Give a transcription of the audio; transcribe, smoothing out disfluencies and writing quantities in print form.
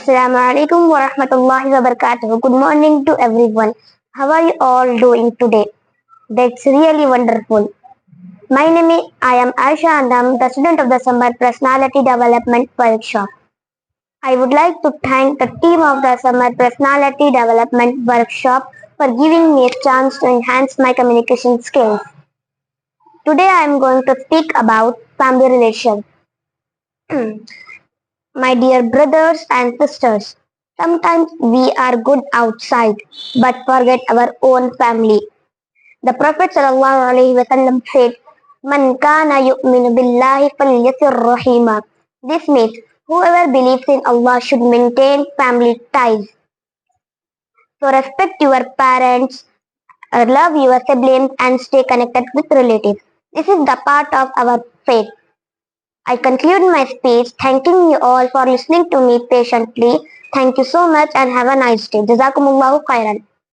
Assalamu alaikum wa rahmatullahi wa barakatuh. Good morning to everyone. How are you all doing today? That's really wonderful. I am Aisha and I'm the student of the Summer Personality Development Workshop. I would like to thank the team of the Summer Personality Development Workshop for giving me a chance to enhance my communication skills. Today I am going to speak about family relations. My dear brothers and sisters, sometimes we are good outside but forget our own family. The Prophet ﷺ said, Man kana yu'minu billahi falyasir rahima. This means whoever believes in Allah should maintain family ties. So respect your parents, love your siblings and stay connected with relatives. This is the part of our faith. I conclude my speech thanking you all for listening to me patiently. Thank you so much and have a nice day. Jazakumullahu khairan.